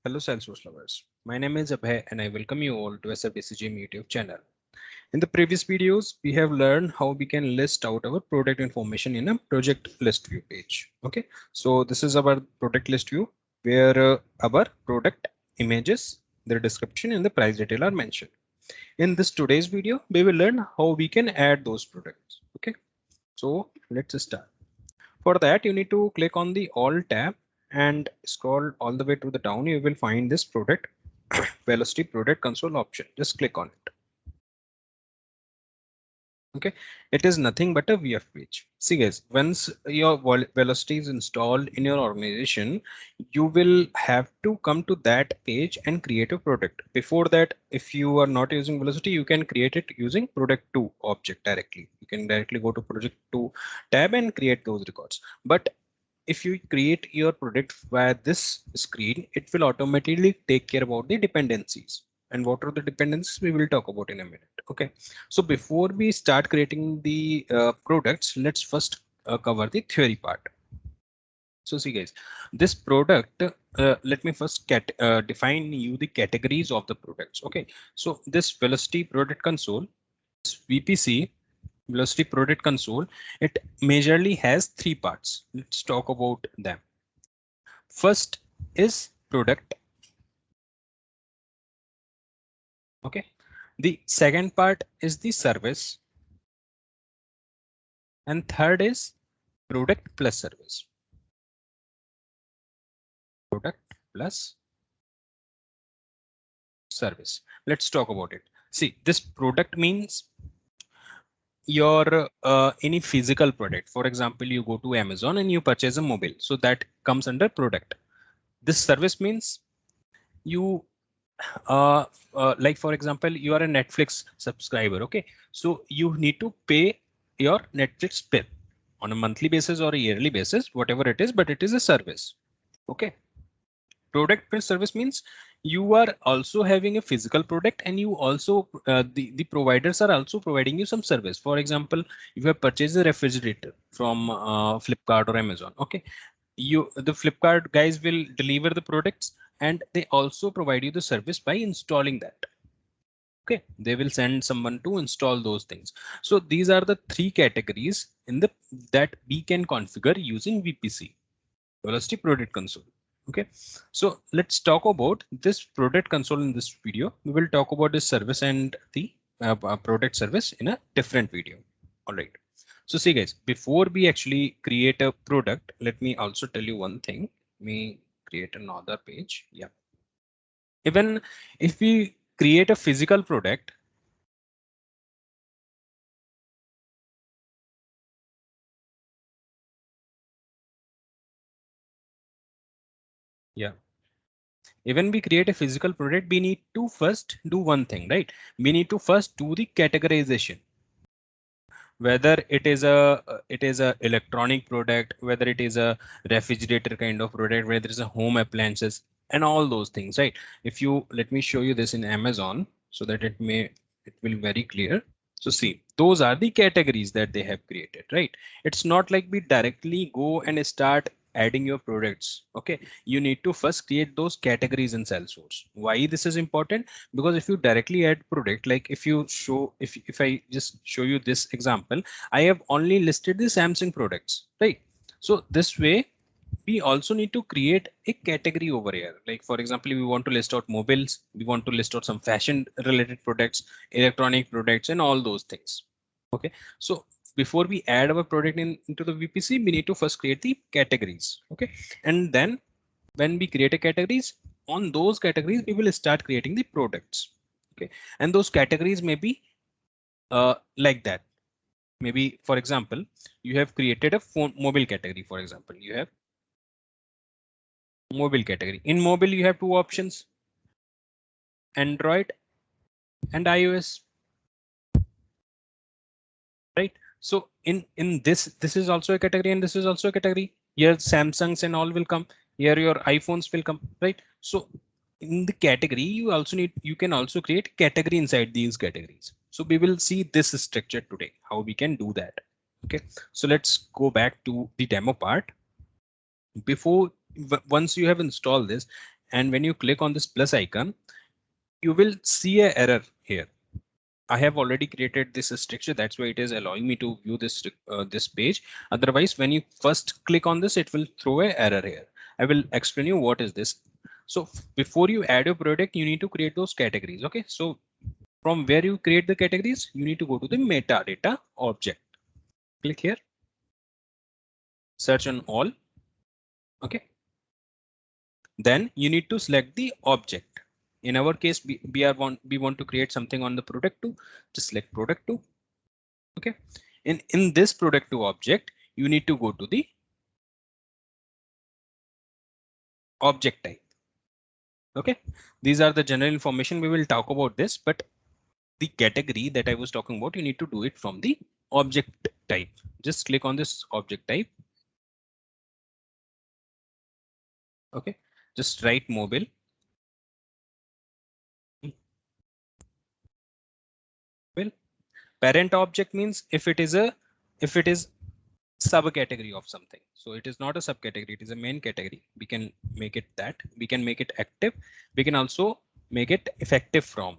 Hello Salesforce lovers. My name is Abhay and I welcome you all to SFDCGM YouTube channel. In the previous videos, we have learned how we can list out our product information in a project list view page. Okay, so this is our product list view where our product images, their description and the price detail are mentioned. In this today's video, we will learn how we can add those products. Okay, so let's start. For that, you need to click on the All tab and scroll all the way to the down. You will find this product velocity product console option. Just click on it. Okay, it is nothing but a VF page. See guys, once your velocity is installed in your organization, you will have to come to that page and create a product. Before that, if you are not using velocity, you can create it using product 2 object directly. You can directly go to project 2 tab and create those records. But if you create your product via this screen, it will automatically take care about the dependencies. And what are the dependencies we will talk about in a minute. Okay, so before we start creating the products, let's first cover the theory part. So see guys, this product, let me first define you the categories of the products. Okay, so this velocity product console, this VPC velocity product console, it majorly has three parts. Let's talk about them. First is product. Okay, the second part is the service, and third is product plus service. Product plus service. Let's talk about it. See, this product means your any physical product. For example, you go to Amazon and you purchase a mobile, so that comes under product. This service means you like for example, you are a Netflix subscriber. Okay, so you need to pay your Netflix bill on a monthly basis or a yearly basis, whatever it is, but it is a service. Okay, product plus service means you are also having a physical product and you also the providers are also providing you some service. For example, if you have purchased a refrigerator from Flipkart or Amazon, okay, the Flipkart guys will deliver the products and they also provide you the service by installing that. Okay, they will send someone to install those things. So these are the three categories in the that we can configure using VPC, velocity product console. Okay, so let's talk about this product console in this video. We will talk about this service and the product service in a different video. All right, so see guys, before we actually create a product, let me also tell you one thing. Let me create another page. Yeah, even if we create a physical product, yeah, even we create a physical product, we need to first do one thing, right? We need to first do the categorization, whether it is a electronic product, whether it is a refrigerator kind of product, whether it's a home appliances and all those things, right? If you let me show you this in Amazon so that it will very clear. So see, those are the categories that they have created, right? It's not like we directly go and start adding your products. Okay, you need to first create those categories in Salesforce. Why this is important? Because if you directly add product, like if you show, if I just show you this example, I have only listed the Samsung products, right? So this way we also need to create a category over here. Like for example, we want to list out mobiles, we want to list out some fashion related products, electronic products and all those things. Okay, so before we add our product into the VPC, we need to first create the categories. Okay, and then when we create a categories, on those categories we will start creating the products. Okay, and those categories may be like that. Maybe for example, you have created a phone mobile category. For example, you have mobile category. In mobile you have two options, Android and iOS, right? So in this is also a category and this is also a category. Here Samsungs and all will come, here your iPhones will come, right? So in the category you can also create category inside these categories. So we will see this structure today, how we can do that. Okay, so let's go back to the demo part. Before once you have installed this, and when you click on this plus icon, you will see an error here. I have already created this structure, that's why it is allowing me to view this page. Otherwise, when you first click on this, it will throw an error here. I will explain you what is this. So before you add your product, you need to create those categories. Okay, so from where you create the categories, you need to go to the metadata object. Click here, search on all. Okay, then you need to select the object. In our case, we want to create something on the product 2. Just select product 2. Okay, in this product 2 object, you need to go to the object type. Okay, these are the general information. We will talk about this, but the category that I was talking about, you need to do it from the object type. Just click on this object type. Okay, just write mobile. Well, parent object means if it is subcategory of something. So it is not a subcategory, it is a main category. We can make it that. We can make it active. We can also make it effective from.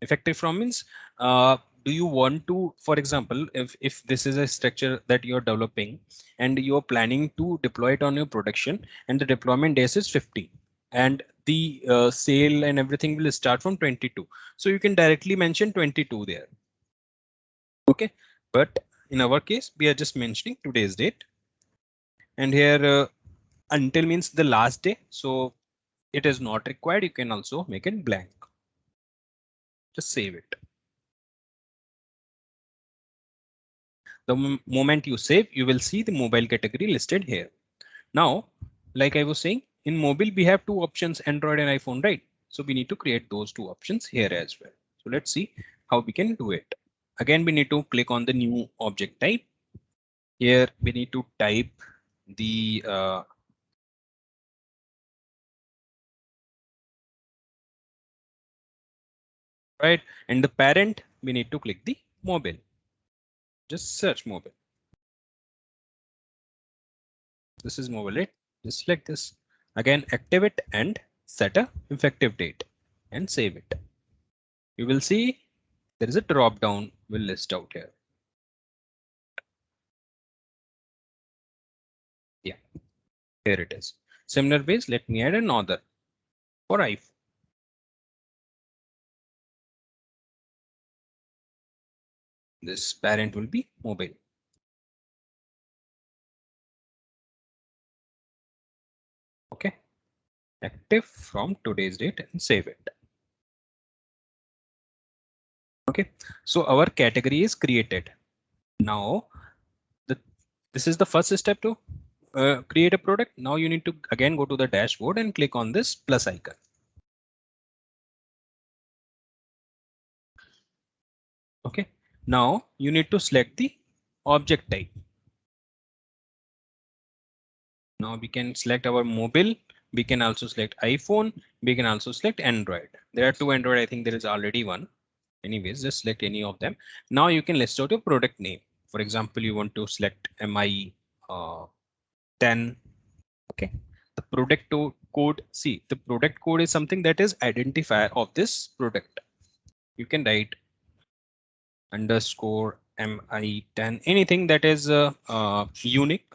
Effective from means do you want to, for example, if this is a structure that you're developing and you're planning to deploy it on your production, and the deployment days is 50, and the sale and everything will start from 22. So you can directly mention 22 there. Okay, but in our case, we are just mentioning today's date. And here until means the last day. So it is not required. You can also make it blank. Just save it. The moment you save, you will see the mobile category listed here. Now, like I was saying, in mobile, we have two options, Android and iPhone, right? So we need to create those two options here as well. So let's see how we can do it. Again, we need to click on the new object type. Here we need to type the right, and the parent, we need to click the mobile. Just search mobile. This is mobile, right? Just like this. Again, active it and set a effective date and save it. You will see there is a drop down will list out here. Yeah, here it is. Similar ways, let me add another for iPhone. This parent will be mobile. Okay, active from today's date and save it. Okay, so our category is created. Now, this is the first step to create a product. Now you need to again go to the dashboard and click on this plus icon. Okay, now you need to select the object type. Now we can select our mobile. We can also select iPhone. We can also select Android. There are two Android. I think there is already one. Anyways, just select any of them. Now you can list out your product name. For example, you want to select MI 10. Okay, the product code. See, the product code is something that is identifier of this product. You can write underscore MI10, anything that is unique.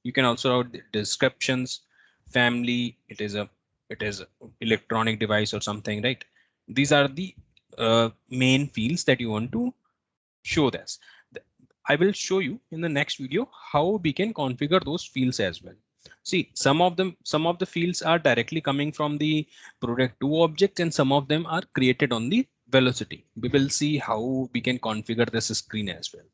You can also write descriptions, family. It is electronic device or something, right? These are the main fields that you want to show this. I will show you in the next video how we can configure those fields as well. See, some of the fields are directly coming from the product 2 object, and some of them are created on the velocity. We will see how we can configure this screen as well.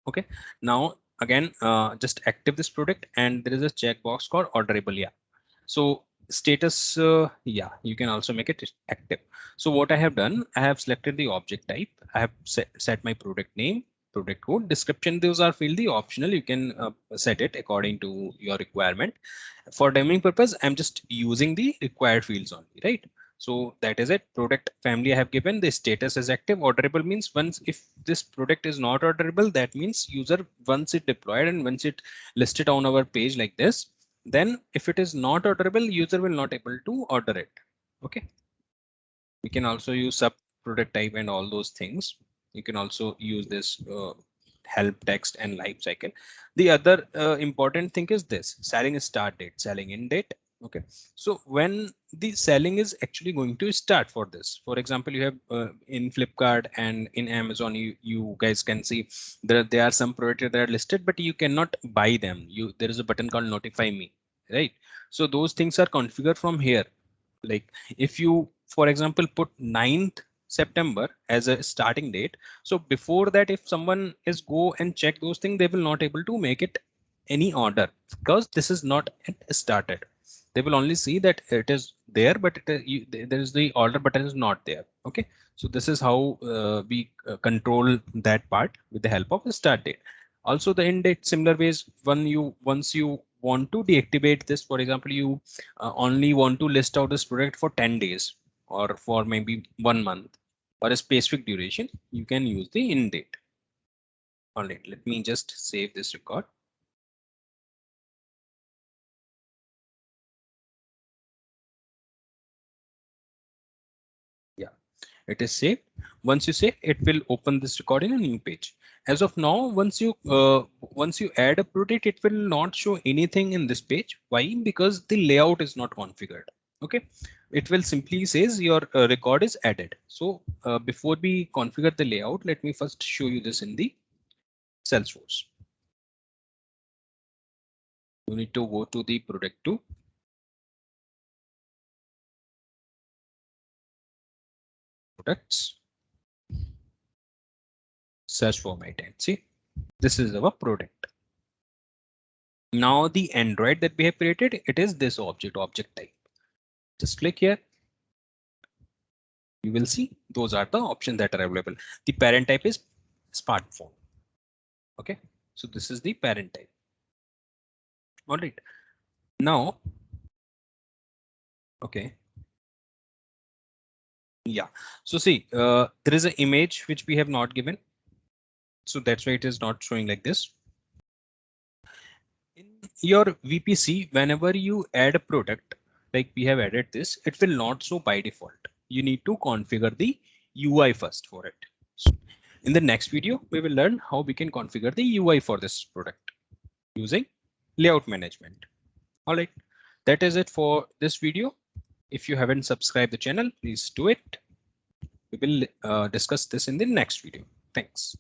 Okay, now again, just active this product, and there is a checkbox called orderable. Yeah, so status, yeah, you can also make it active. So what I have done, I have selected the object type. I have set my product name, product code, description. Those are filled the optional. You can set it according to your requirement. For demoing purpose, I'm just using the required fields only, right? So that is it. Product family I have given. The status is active. Orderable means once if this product is not orderable, that means user once it deployed and once it listed on our page like this, Then if it is not orderable, user will not able to order it. Okay. We can also use sub product type and all those things. You can also use this help text and life cycle. The other important thing is this selling start date, selling end date. Okay, so when the selling is actually going to start for this, for example, you have in Flipkart and in Amazon, you guys can see there are some products that are listed, but you cannot buy them. There is a button called notify me, right? So those things are configured from here. Like if you, for example, put 9th September as a starting date, so before that, if someone is go and check those things, they will not able to make it any order because this is not yet started. They will only see that it is there, but there is the order button is not there. Okay, so this is how we control that part with the help of the start date. Also the end date, similar ways, once you want to deactivate this, for example, you only want to list out this product for 10 days or for maybe 1 month or a specific duration, you can use the end date. All right, let me just save this record. Yeah, it is saved. Once you save, it will open this record in a new page. As of now, once you add a product, it will not show anything in this page. Why? Because the layout is not configured. Okay, it will simply says your record is added. So before we configure the layout, let me first show you this in the Salesforce. You need to go to the product 2. Products. Search format and see, this is our product. Now the Android that we have created, it is this object type. Just click here. You will see those are the options that are available. The parent type is smartphone. Okay, so this is the parent type. All right. Now, okay. Yeah. So see, there is an image which we have not given. So that's why it is not showing like this. In your VPC, whenever you add a product, like we have added this, it will not show by default. You need to configure the UI first for it. So in the next video, we will learn how we can configure the UI for this product using layout management. All right, that is it for this video. If you haven't subscribed the channel, please do it. We will discuss this in the next video. Thanks.